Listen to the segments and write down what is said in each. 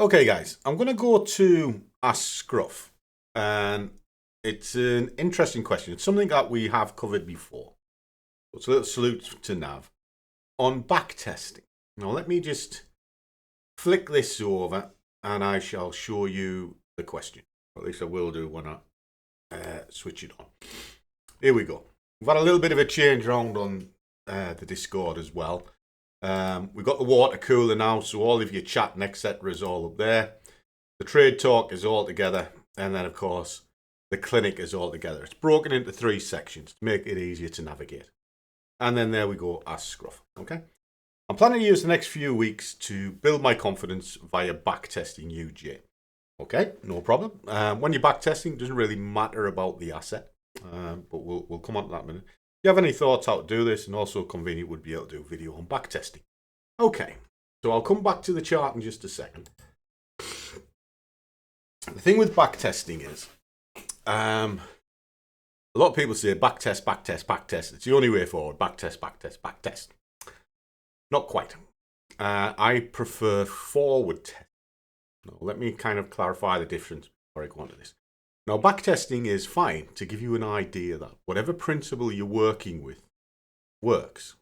Okay, guys, I'm going to go to Ask Scruff, and it's an interesting question. It's something that we have covered before. It's a little salute to Nav on backtesting. Now, let me just flick this over, and I shall show you the question. Or at least I will do when I switch it on. Here we go. We've had a little bit of a change around on the Discord as well. We've got the water cooler now, so all of your chat and etc. is all up there. The trade talk is all together, and then of course the clinic is all together. It's broken into 3 sections to make it easier to navigate. And then there we go, Ask Scruff. Okay. I'm planning to use the next few weeks to build my confidence via backtesting UJ. Okay, no problem. When you're backtesting, it doesn't really matter about the asset, but we'll come on to that in a minute. If you have any thoughts how to do this, and also convenient would be able to do a video on backtesting. Okay, so I'll come back to the chart in just a second. The thing with backtesting is, a lot of people say backtest, backtest, backtest. It's the only way forward. Backtest, backtest, backtest. Not quite. I prefer forward test. Now, let me kind of clarify the difference before I go on to this. Now, backtesting is fine to give you an idea that whatever principle you're working with works.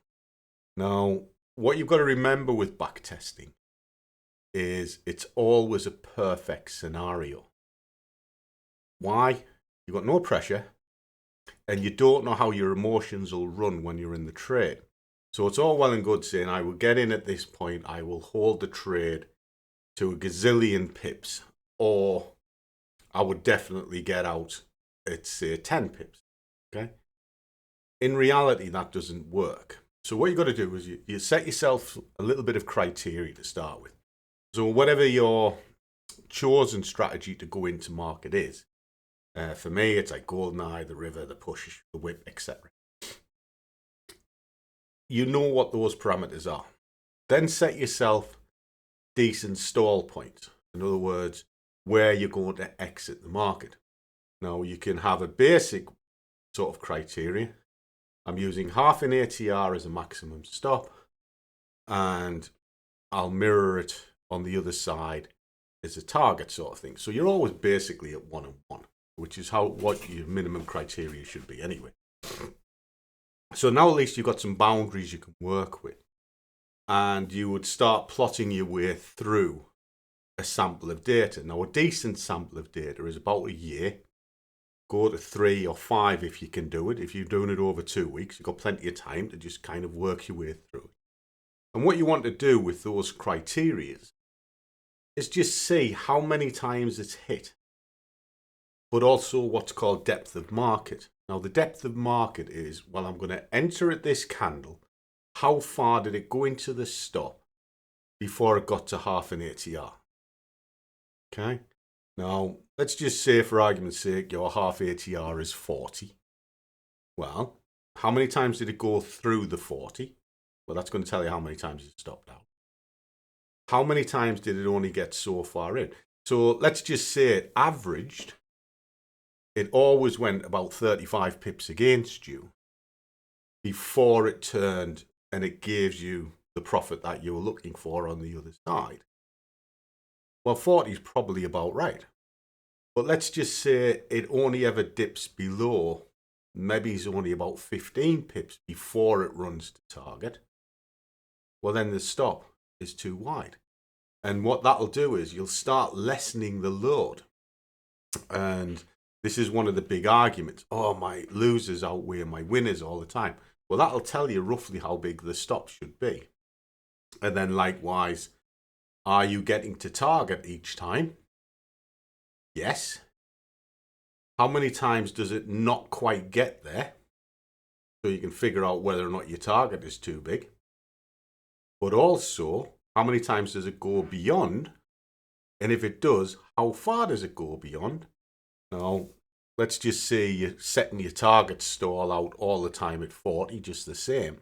Now, what you've got to remember with backtesting is it's always a perfect scenario. Why? You've got no pressure, and you don't know how your emotions will run when you're in the trade. So it's all well and good saying, I will get in at this point, I will hold the trade to a gazillion pips, or I would definitely get out at, say, 10 pips. Okay? In reality, that doesn't work. So what you've got to do is you set yourself a little bit of criteria to start with. So whatever your chosen strategy to go into market is, for me, it's like golden eye, the river, the push, the whip, etc. You know what those parameters are. Then set yourself decent stall points. In other words, where you're going to exit the market. Now, you can have a basic sort of criteria. I'm using half an ATR as a maximum stop, and I'll mirror it on the other side as a target sort of thing. So you're always basically at 1 and 1, which is what your minimum criteria should be anyway. So now at least you've got some boundaries you can work with, and you would start plotting your way through a sample of data. Now, a decent sample of data is about a year. Go to 3 or 5 if you can do it. If you're doing it over 2 weeks, you've got plenty of time to just kind of work your way through it. And what you want to do with those criteria is just see how many times it's hit, but also what's called depth of market. Now, the depth of market is, well, I'm going to enter at this candle. How far did it go into the stop before it got to half an ATR? Okay. Now, let's just say, for argument's sake, your half ATR is 40. Well, how many times did it go through the 40? Well, that's going to tell you how many times it stopped out. How many times did it only get so far in? So let's just say it averaged. It always went about 35 pips against you before it turned, and it gives you the profit that you were looking for on the other side. Well, 40 is probably about right. But let's just say it only ever dips below, maybe it's only about 15 pips before it runs to target. Well, then the stop is too wide. And what that'll do is you'll start lessening the load. And this is one of the big arguments. Oh, my losers outweigh my winners all the time. Well, that'll tell you roughly how big the stop should be. And then likewise, are you getting to target each time? Yes. How many times does it not quite get there? So you can figure out whether or not your target is too big. But also, how many times does it go beyond? And if it does, how far does it go beyond? Now, let's just say you're setting your target stall out all the time at 40, just the same.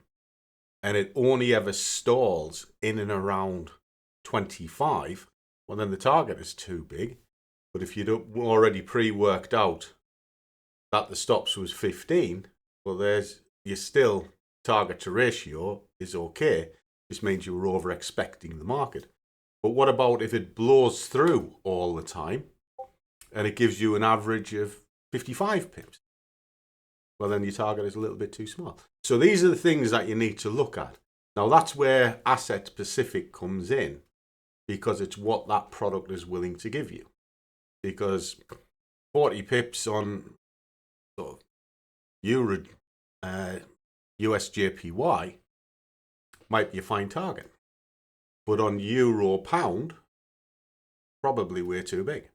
And it only ever stalls in and around 25. Well, then the target is too big. But if you'd already pre-worked out that the stops was 15, well, you're still target to ratio is okay. This means you were over expecting the market. But what about if it blows through all the time and it gives you an average of 55 pips? Well, then your target is a little bit too small. So these are the things that you need to look at. Now, that's where asset specific comes in, because it's what that product is willing to give you. Because 40 pips on sort of Euro, USJPY might be a fine target. But on Euro Pound, probably way too big.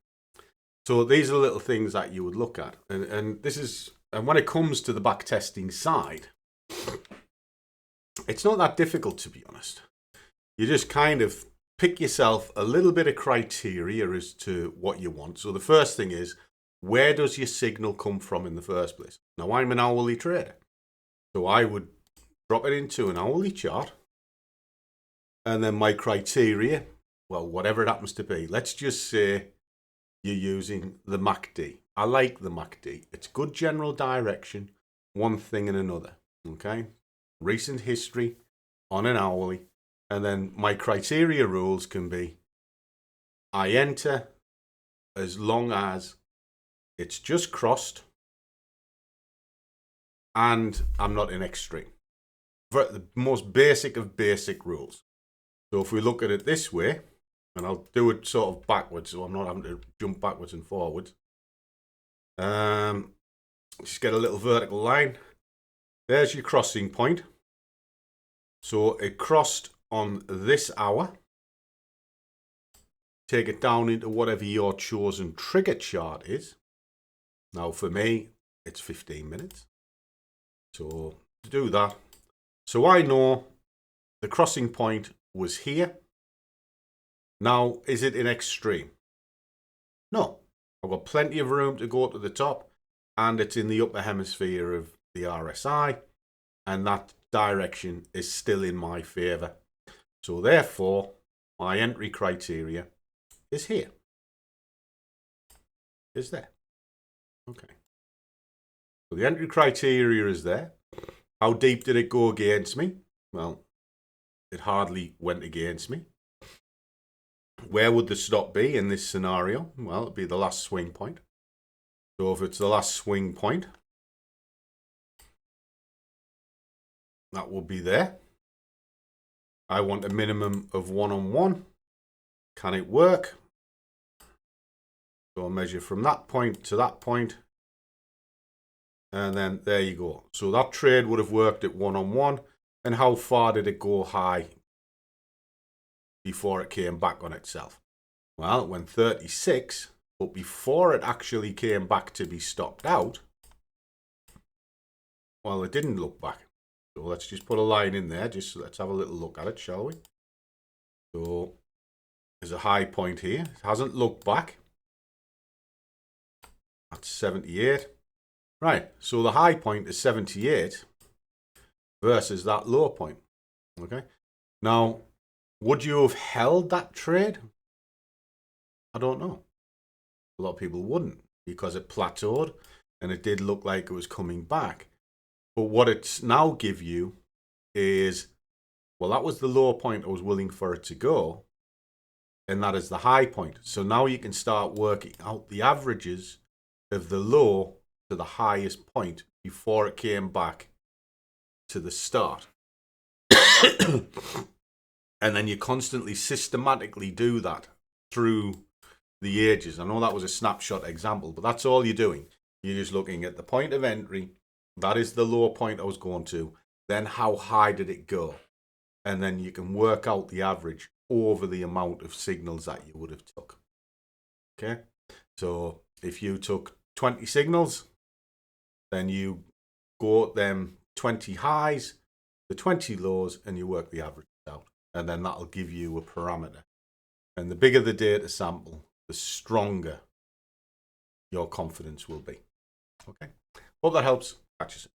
So these are little things that you would look at. And when it comes to the backtesting side, it's not that difficult, to be honest. You just kind of pick yourself a little bit of criteria as to what you want. So the first thing is, where does your signal come from in the first place? Now, I'm an hourly trader, so I would drop it into an hourly chart, and then my criteria, well, whatever it happens to be, let's just say you're using the MACD. I like the MACD. It's good general direction, one thing and another, okay? Recent history on an hourly, and then my criteria rules can be, I enter as long as it's just crossed and I'm not in extreme. For the most basic of basic rules. So if we look at it this way, and I'll do it sort of backwards, so I'm not having to jump backwards and forwards. Just get a little vertical line. There's your crossing point. So it crossed on this hour. Take it down into whatever your chosen trigger chart is. Now for me, it's 15 minutes. So to do that, so I know the crossing point was here. Now, is it in extreme? No. I've got plenty of room to go to the top, and it's in the upper hemisphere of the RSI, and that direction is still in my favor. So therefore, my entry criteria is here. Is there. Okay. So the entry criteria is there. How deep did it go against me? Well, it hardly went against me. Where would the stop be in this scenario? Well, it'd be the last swing point. So if it's the last swing point, that will be there. I want a minimum of 1-on-1. Can it work? So I'll measure from that point to that point. And then there you go. So that trade would have worked at 1-on-1. And how far did it go high before it came back on itself? Well, it went 36, but before it actually came back to be stopped out, well, it didn't look back. So let's just put a line in there. Just let's have a little look at it, shall we? So there's a high point here. It hasn't looked back. That's 78. Right, so the high point is 78 versus that low point. Okay. Now, would you have held that trade? I don't know. A lot of people wouldn't, because it plateaued and it did look like it was coming back. But what it's now give you is, well, that was the low point I was willing for it to go, and that is the high point. So now you can start working out the averages of the low to the highest point before it came back to the start. And then you constantly systematically do that through the ages. I know that was a snapshot example, but that's all you're doing. You're just looking at the point of entry. That is the low point I was going to. Then how high did it go? And then you can work out the average over the amount of signals that you would have took. Okay? So if you took 20 signals, then you go at them 20 highs, the 20 lows, and you work the average out. And then that'll give you a parameter. And the bigger the data sample, the stronger your confidence will be. Okay? Hope that helps. Catch you soon.